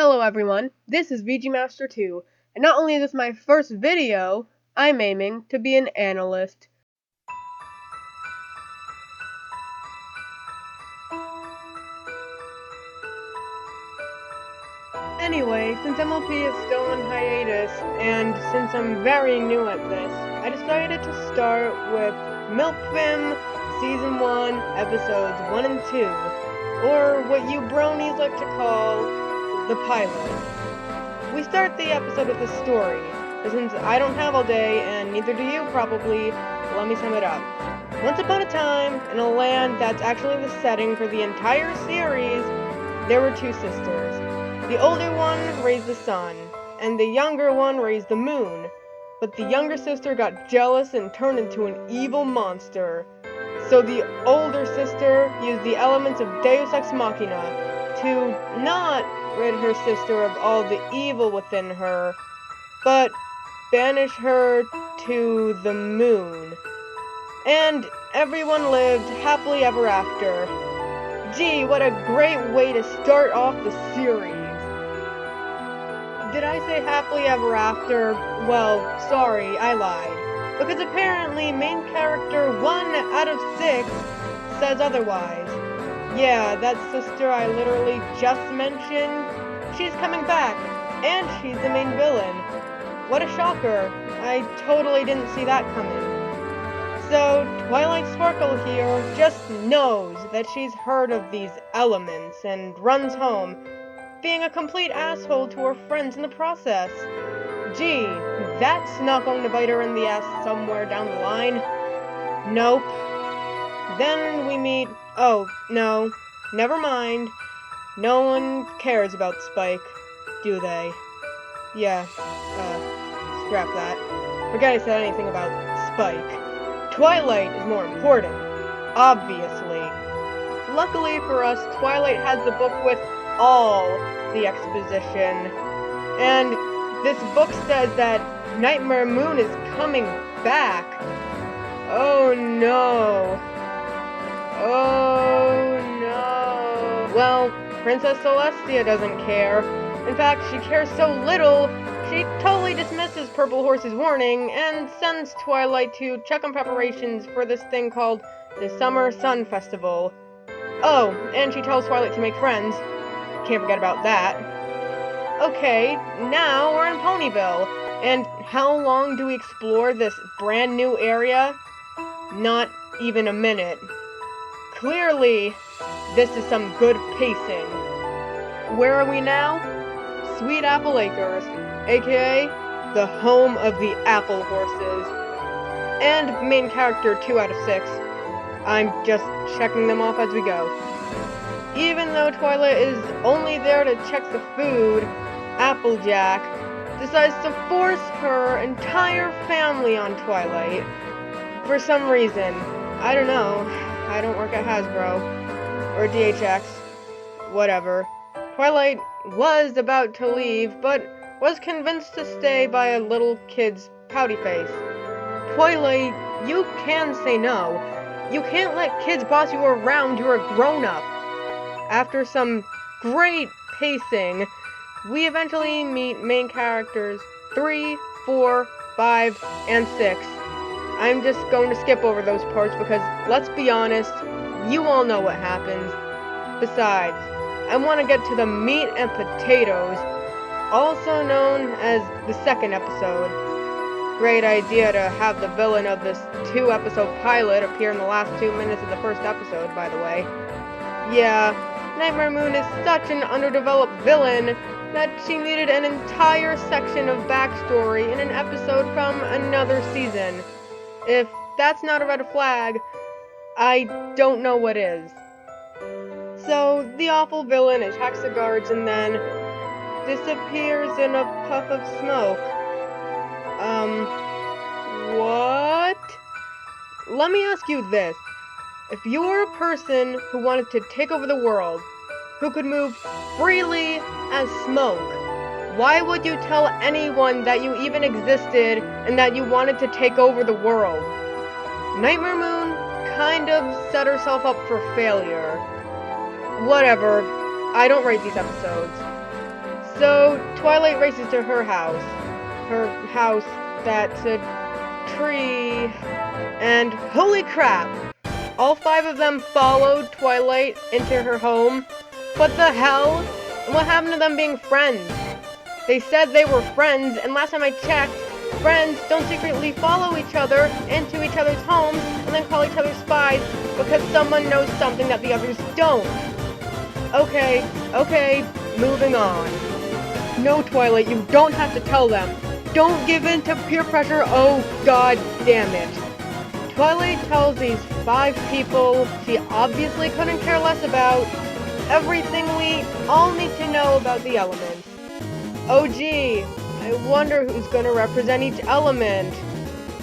Hello everyone, this is VGMaster2, and not only is this my first video, I'm aiming to be an analyst. Anyway, since MLP is still on hiatus, and since I'm very new at this, I decided to start with FiM Season 1, Episodes 1 and 2, or what you bronies like to call the pilot. We start the episode with a story, but since I don't have all day, and neither do you probably, let me sum it up. Once upon a time, in a land that's actually the setting for the entire series, there were two sisters. The older one raised the sun, and the younger one raised the moon. But the younger sister got jealous and turned into an evil monster. So the older sister used the elements of Deus Ex Machina to not rid her sister of all the evil within her, but banish her to the moon. And everyone lived happily ever after. Gee, what a great way to start off the series. Did I say happily ever after? Well, sorry, I lied. Because apparently main character 1 out of 6 says otherwise. Yeah, that sister I literally just mentioned, she's coming back, and she's the main villain. What a shocker. I totally didn't see that coming. So, Twilight Sparkle here just knows that she's heard of these elements and runs home, being a complete asshole to her friends in the process. Gee, that's not going to bite her in the ass somewhere down the line. Nope. Then we meet... Oh, no. Never mind. No one cares about Spike, do they? Yeah, scrap that. Forget I said anything about Spike. Twilight is more important, obviously. Luckily for us, Twilight has the book with all the exposition. And this book says that Nightmare Moon is coming back. Oh no. Oh no. Well, Princess Celestia doesn't care. In fact, she cares so little, she totally dismisses Purple Horse's warning and sends Twilight to check on preparations for this thing called the Summer Sun Festival. Oh, and she tells Twilight to make friends. Can't forget about that. Okay, now we're in Ponyville. And how long do we explore this brand new area? Not even a minute. Clearly, this is some good pacing. Where are we now? Sweet Apple Acres, aka the home of the Apple Horses. And main character 2 out of 6. I'm just checking them off as we go. Even though Twilight is only there to check the food, Applejack decides to force her entire family on Twilight. For some reason. I don't know. I don't work at Hasbro. Or DHX. Whatever. Twilight was about to leave, but was convinced to stay by a little kid's pouty face. Twilight, you can say no. You can't let kids boss you around, you're a grown-up. After some great pacing, we eventually meet main characters 3, 4, 5, and 6. I'm just going to skip over those parts because, let's be honest, you all know what happens. Besides, I want to get to the meat and potatoes, also known as the second episode. Great idea to have the villain of this 2-episode pilot appear in the last 2 minutes of the first episode, by the way. Yeah, Nightmare Moon is such an underdeveloped villain that she needed an entire section of backstory in an episode from another season. If that's not a red flag, I don't know what is. So, the awful villain attacks the guards and then disappears in a puff of smoke. What? Let me ask you this. If you were a person who wanted to take over the world, who could move freely as smoke, why would you tell anyone that you even existed and that you wanted to take over the world? Nightmare Moon kind of set herself up for failure. Whatever, I don't rate these episodes. So, Twilight races to her house. Her house that's a tree. And holy crap! All 5 of them followed Twilight into her home. What the hell? And what happened to them being friends? They said they were friends, and last time I checked, friends don't secretly follow each other into each other's homes and then call each other spies because someone knows something that the others don't. Okay, moving on. No, Twilight, you don't have to tell them. Don't give in to peer pressure, oh god damn it. Twilight tells these 5 people she obviously couldn't care less about everything we all need to know about the elements. Oh gee, I wonder who's gonna represent each element.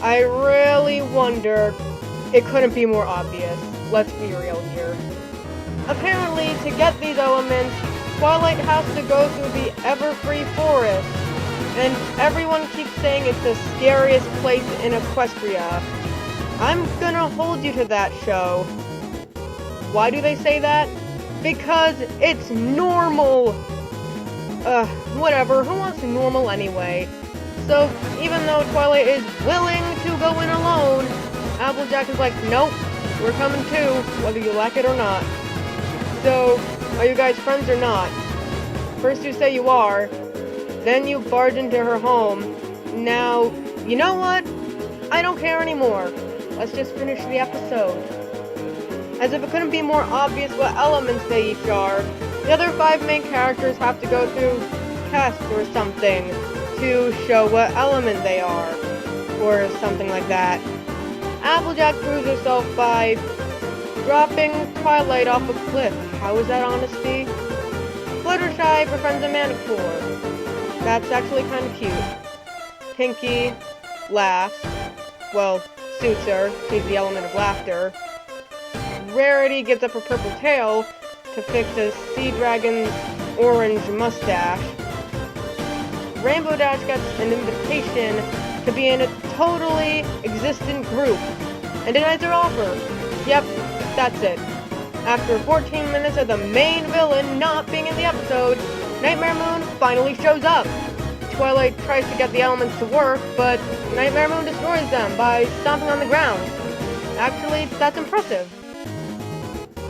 I really wonder. It couldn't be more obvious. Let's be real here. Apparently, to get these elements, Twilight has to go through the Everfree Forest. And everyone keeps saying it's the scariest place in Equestria. I'm gonna hold you to that show. Why do they say that? Because it's normal! Whatever, who wants normal anyway? So, even though Twilight is willing to go in alone, Applejack is like, nope, we're coming too, whether you like it or not. So, are you guys friends or not? First you say you are, then you barge into her home. Now, you know what? I don't care anymore. Let's just finish the episode. As if it couldn't be more obvious what elements they each are, the other 5 main characters have to go through tests or something to show what element they are, or something like that. Applejack proves herself by dropping Twilight off a cliff. How is that honesty? Fluttershy befriends a Manicore. That's actually kind of cute. Pinky laughs. Well, suits her. She's the element of laughter. Rarity gives up her purple tail to fix a sea dragon's orange mustache. Rainbow Dash gets an invitation to be in a totally existent group and denies her offer. Yep, that's it. After 14 minutes of the main villain not being in the episode, Nightmare Moon finally shows up. Twilight tries to get the elements to work, but Nightmare Moon destroys them by stomping on the ground. Actually, that's impressive.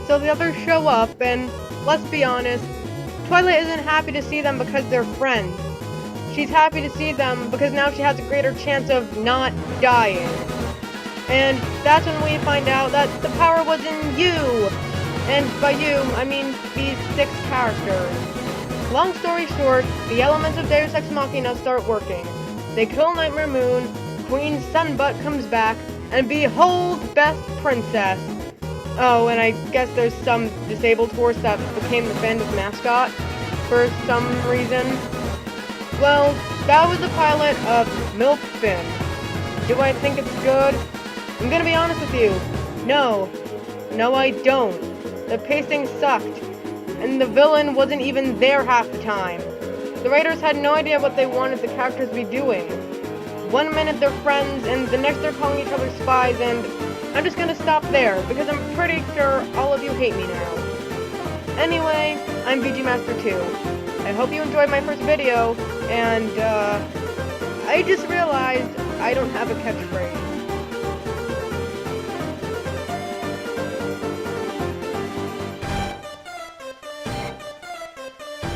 So the others show up, and let's be honest, Twilight isn't happy to see them because they're friends. She's happy to see them because now she has a greater chance of not dying. And that's when we find out that the power was in you. And by you, I mean these 6 characters. Long story short, the elements of Deus Ex Machina start working. They kill Nightmare Moon, Queen Sunbutt comes back, and behold Best Princess. Oh, and I guess there's some disabled horse that became the band's mascot for some reason. Well, that was the pilot of MLP FiM. Do I think it's good? I'm gonna be honest with you. No. No, I don't. The pacing sucked, and the villain wasn't even there half the time. The writers had no idea what they wanted the characters to be doing. One minute they're friends, and the next they're calling each other spies, and I'm just gonna stop there, because I'm pretty sure all of you hate me now. Anyway, I'm VG Master 2. I hope you enjoyed my first video, and, I just realized I don't have a catchphrase.